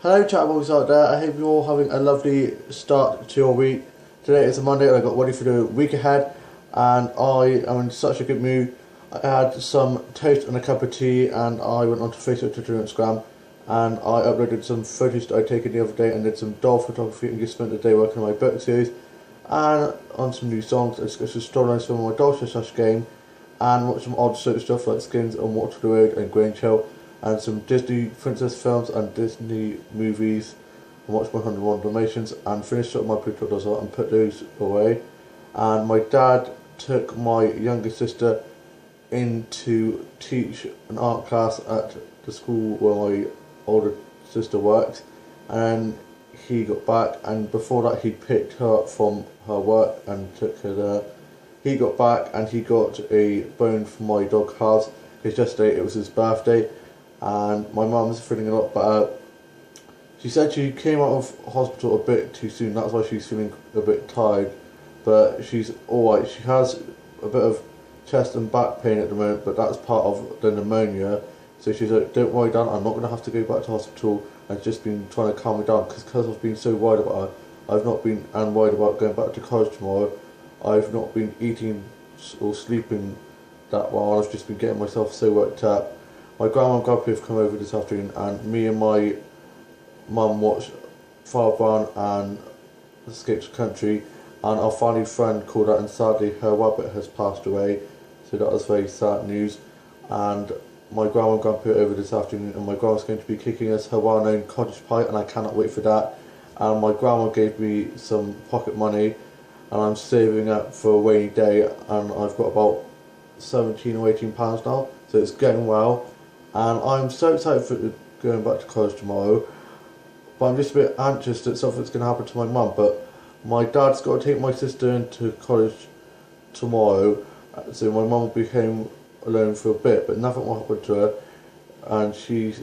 Hello chat boys out there, I hope you're all having a lovely start to your week. Today is a Monday and I got ready for the week ahead and I am in such a good mood. I had some toast and a cup of tea and I went onto Facebook, Twitter and Instagram and I uploaded some photos that I'd taken the other day and did some doll photography and just spent the day working on my book series and on some new songs. I discussed some storylines from my doll show game and watched some odd sort of stuff like Skins and Watch the Road and Grange Hill, and some Disney princess films and Disney movies, and watched 101 Dalmatians and finished up my pre-toddlers and put those away. And my dad took my younger sister in to teach an art class at the school where my older sister works, and he got back, and before that he picked her up from her work and took her there. He got back and he got a bone from my dog Haas, because yesterday it was his birthday and my mum's feeling a lot better. She said she came out of hospital a bit too soon, that's why she's feeling a bit tired, but she's alright. She has a bit of chest and back pain at the moment, but that's part of the pneumonia. So she's like, don't worry Dan, I'm not going to have to go back to hospital. I've just been trying to calm me down because I've been so worried about her. I've not been worried about going back to college tomorrow. I've not been eating or sleeping that well, and I've just been getting myself so worked up. My grandma and grandpa have come over this afternoon and me and my mum watched Father Brown and Escapes the Country, and our family friend called out and sadly her rabbit has passed away, so that was very sad news. And my grandma and grandpa are over this afternoon and my grandma's going to be cooking us her well-known cottage pie and I cannot wait for that. And my grandma gave me some pocket money and I'm saving up for a rainy day, and I've got about 17 or 18 pounds now, so it's going well, and I'm so excited for going back to college tomorrow, but I'm just a bit anxious that something's going to happen to my mum. But my dad's got to take my sister into college tomorrow, so my mum will be home alone for a bit, but nothing will happen to her and she's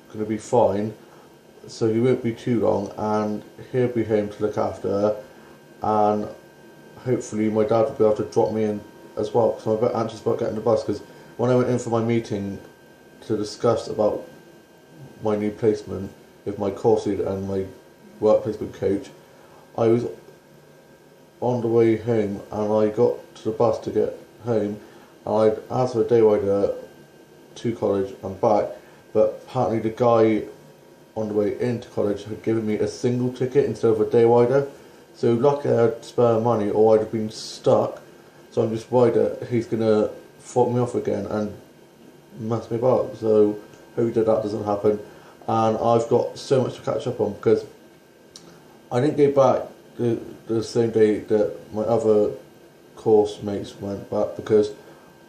going to be fine, so he won't be too long and he'll be home to look after her. And hopefully my dad will be able to drop me in as well, because I'm a bit anxious about getting the bus, because when I went in for my meeting to discuss about my new placement with my course leader and my work placement coach, I was on the way home and I got to the bus to get home and I'd asked for a day rider to college and back, but apparently the guy on the way into college had given me a single ticket instead of a day rider. So luckily I had spare money or I'd have been stuck, so I'm just worried that he's going to fob me off again and mess me about, so hopefully that doesn't happen. And I've got so much to catch up on because I didn't go back the same day that my other course mates went back because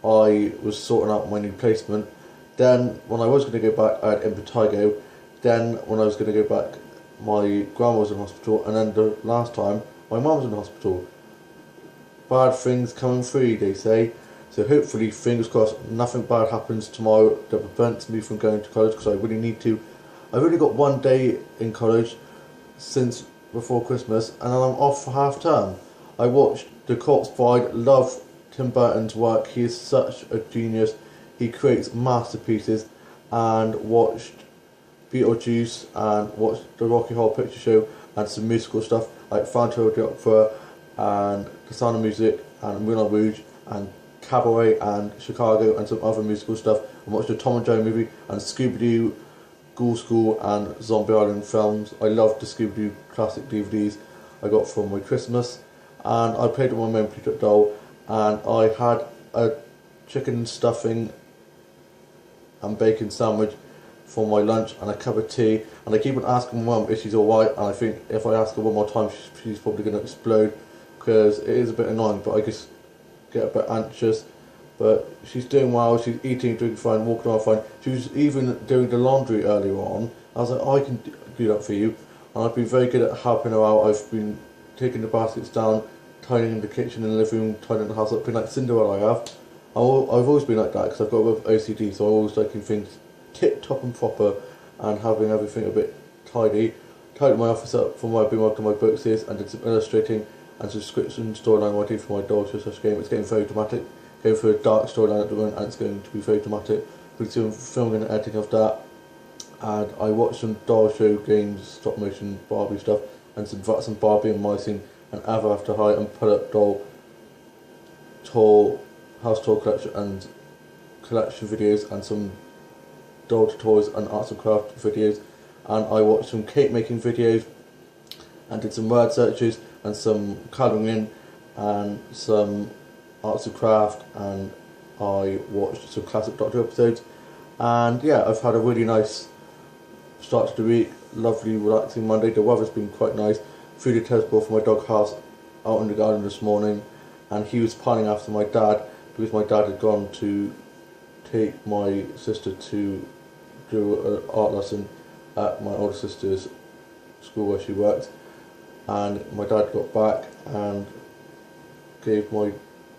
I was sorting out my new placement. Then when I was going to go back I had impetigo, then when I was going to go back my grandma was in hospital, and then the last time my mum was in hospital. Bad things coming free, they say, so hopefully fingers crossed nothing bad happens tomorrow that prevents me from going to college, because I really need to. I've only got one day in college since before Christmas and then I'm off for half term. I watched The Corpse Bride, love Tim Burton's work, he is such a genius, he creates masterpieces, and watched Beetlejuice and watched the Rocky Horror Picture Show and some musical stuff like Phantom of the Opera and The Sound of Music and Moulin Rouge and Cabaret and Chicago and some other musical stuff, and watched the Tom and Jerry movie and Scooby-Doo, Ghoul School and Zombie Island films. I love the Scooby-Doo classic DVDs I got from my Christmas, and I played with my memory doll and I had a chicken stuffing and bacon sandwich for my lunch and a cup of tea, and I keep on asking my mum if she's alright, and I think if I ask her one more time she's probably going to explode because it is a bit annoying, but I just get a bit anxious. But she's doing well, she's eating, drinking fine, walking around fine. She was even doing the laundry earlier on. I was like, I can do that for you, and I've been very good at helping her out. I've been taking the baskets down, tidying the kitchen and the living room, tidying the house up, being like Cinderella I have. I've always been like that because I've got a bit of OCD, so I'm always liking things tip-top and proper and having everything a bit tidy. Tidied my office up from where I've been working on my book series and did some illustrating and some scripts and storyline writing for my dog such game. It's getting very dramatic, going through a dark storyline at the moment, and it's going to be very dramatic. We're doing filming and editing of that, and I watched some doll show games, stop motion Barbie stuff, and some Barbie and Micing and Ever After High and Pull Up Doll house tour collection and collection videos, and some doll to toys and arts and craft videos, and I watched some cake making videos and did some word searches and some colouring in and some arts and craft, and I watched some classic Doctor episodes, and yeah, I've had a really nice start to the week. Lovely relaxing Monday. The weather's been quite nice. Threw the tennis ball for my dog house out in the garden this morning, and he was pining after my dad because my dad had gone to take my sister to do an art lesson at my older sister's school where she worked, and my dad got back and gave my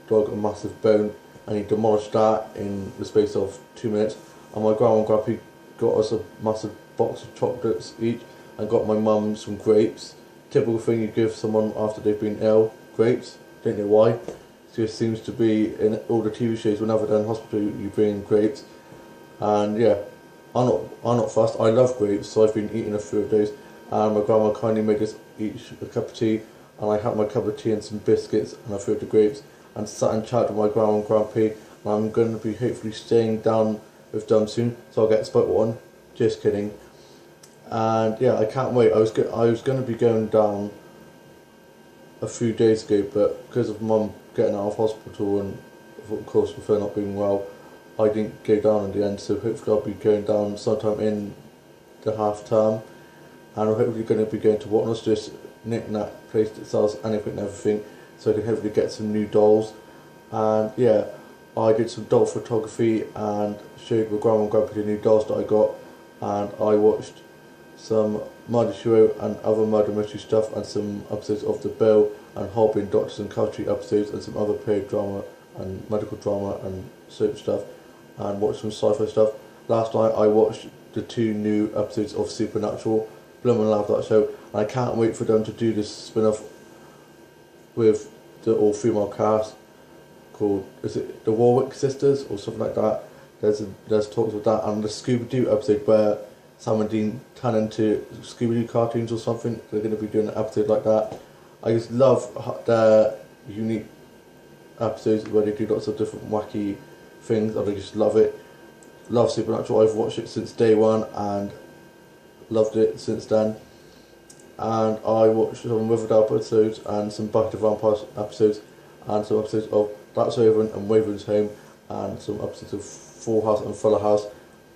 dog a massive bone, and he demolished that in the space of 2 minutes, and my grandma and grandpa got us a massive box of chocolates each, and got my mum some grapes. Typical thing you give someone after they've been ill, grapes. Don't know why. It just seems to be in all the TV shows. Whenever they're in hospital, you bring in grapes, and yeah, I'm not fussed. I love grapes, so I've been eating a few of those. And my grandma kindly made us each a cup of tea, and I had my cup of tea and some biscuits and a few of the grapes, and sat and chatted with my grandma and grandpa. And I'm going to be hopefully staying down with them soon, so I'll get spot one. Just kidding. And yeah, I can't wait. I was going to be going down a few days ago, but because of Mum getting out of hospital and of course with her not being well, I didn't go down in the end. So hopefully I'll be going down sometime in the half term, and I'm hopefully going to be going to Whatnot's, just knick-knack place that sells anything and everything, so I can hopefully get some new dolls. And yeah, I did some doll photography and showed my grandma and grandpa the new dolls that I got, and I watched some Murder She Wrote and other murder mystery stuff, and some episodes of The Bill and Hobby and Doctors and Country episodes, and some other period drama and medical drama and soap stuff, and watched some sci-fi stuff. Last night I watched the 2 new episodes of Supernatural. Blooming love that show, and I can't wait for them to do this spin-off with the all-female cast called, is it the Warwick Sisters or something like that? There's talks of that, and the Scooby-Doo episode where Sam and Dean turn into Scooby-Doo cartoons or something. They're going to be doing an episode like that. I just love their unique episodes where they do lots of different wacky things, and I just love it. Love Supernatural. I've watched it since day one and loved it since then. And I watched some Riverdale episodes and some Buffy the Vampire episodes and some episodes of That's Raven and Raven's Home, and some episodes of Full House and Fuller House,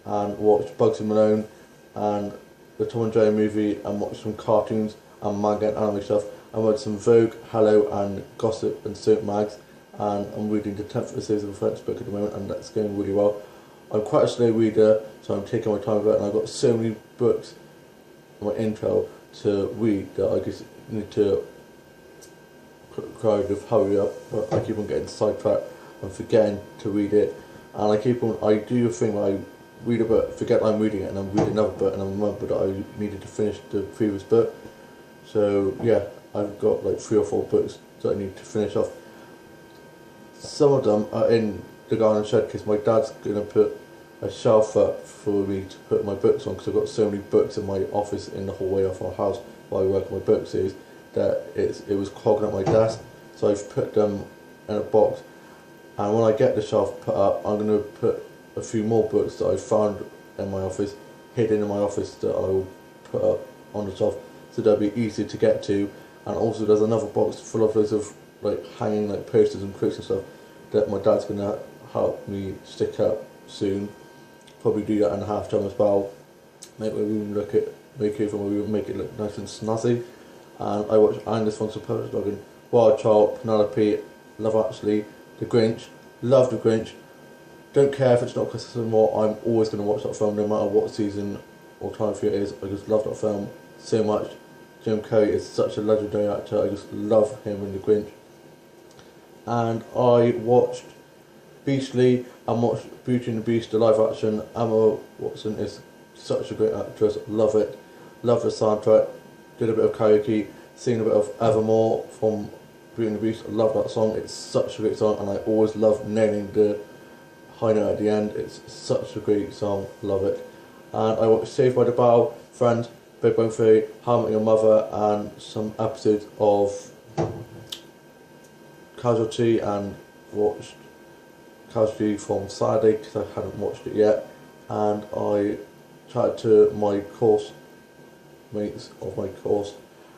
and watched Bugsy Malone and the Tom and Jerry movie, and watched some cartoons and manga and anime stuff, and read some Vogue, Hello and Gossip and Soap mags, and I'm reading the 10th series of a French book at the moment, and that's going really well. I'm quite a slow reader, so I'm taking my time with it, and I've got so many books in my intro to read that I just need to kind of hurry up, but I keep on getting sidetracked and forgetting to read it, and I do a thing where I read a book, forget I'm reading it, and then read another book, and then remember that I needed to finish the previous book. So yeah, I've got like 3 or 4 books that I need to finish off. Some of them are in the garden shed because my dad's going to put a shelf up for me to put my books on, because I've got so many books in my office in the hallway of our house while I work on my book series that it was clogging up my desk. So I've put them in a box, and when I get the shelf put up, I'm going to put a few more books that I found in my office, hidden in my office, that I will put up on the shelf so they'll be easy to get to. And also there's another box full of loads of like hanging like posters and quotes and stuff that my dad's going to help me stick up soon. Probably do that in the half term as well. Make my room look it, make it look nice and snazzy. And I watched Angus von Supposed Dog, Wild Child, Penelope, Love Actually, The Grinch. Love The Grinch. Don't care if it's not Christmas anymore, I'm always going to watch that film no matter what season or time of year it is. I just love that film so much. Jim Carrey is such a legendary actor, I just love him in The Grinch. And I watched Beastly and watched Beauty and the Beast, the live action. Emma Watson is such a great actress, love it. Love the soundtrack, did a bit of karaoke, sing a bit of Evermore from Beauty and the Beast. I love that song, it's such a great song, and I always love nailing the high note at the end. It's such a great song, love it. and I watched Saved by the Bell, Friends, Big Bang Theory, How I Met Your Mother, and some episodes of Casualty, and watched Casualty from Saturday because I hadn't watched it yet, and I chatted to my course mates of my course,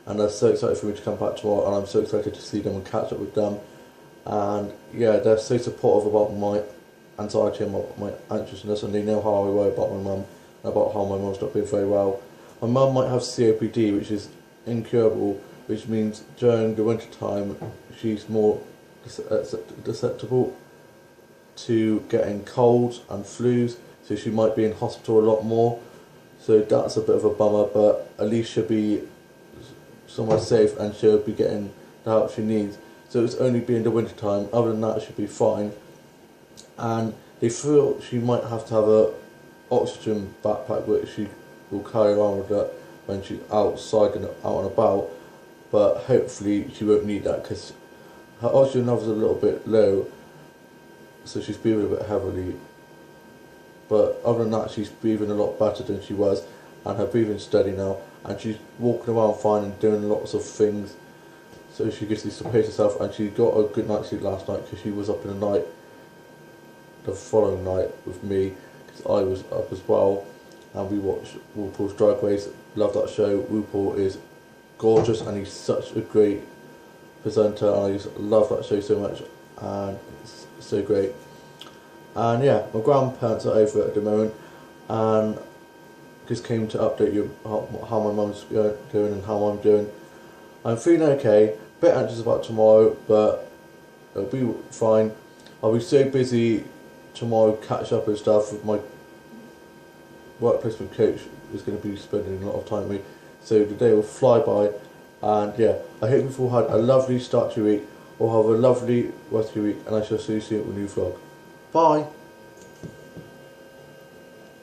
and they're so excited for me to come back tomorrow, and I'm so excited to see them and catch up with them. And yeah, they're so supportive about my anxiety and my anxiousness, and they know how I worry about my mum and about how my mum's not doing very well. My mum might have COPD, which is incurable, which means during the winter time she's more susceptible to getting colds and flus, so she might be in hospital a lot more. So that's a bit of a bummer, but at least she'll be somewhere safe and she'll be getting the help she needs. So it's only being the winter time. Other than that, she'll be fine. And they feel she might have to have a oxygen backpack, which she will carry around with her when she's outside and out and about. But hopefully she won't need that because her oxygen level is a little bit low, so she's breathing a bit heavily. But other than that, she's breathing a lot better than she was, and her breathing's steady now, and she's walking around fine and doing lots of things, so she gets to pace herself. And she got a good night's sleep last night because she was up in the night the following night with me, because I was up as well, and we watched RuPaul's Drag Race. Love that show. RuPaul is gorgeous and he's such a great presenter, and I just love that show so much, and it's so great. And yeah, my grandparents are over at the moment, and just came to update you how my mum's doing and how I'm doing. I'm feeling okay, a bit anxious about tomorrow, but it'll be fine. I'll be so busy tomorrow, catch up and stuff with my work placement coach is going to be spending a lot of time with me, so the day will fly by. And yeah, I hope you've all had a lovely start to your week, or have a lovely rest of your week, and I shall see you soon with a new vlog. Bye!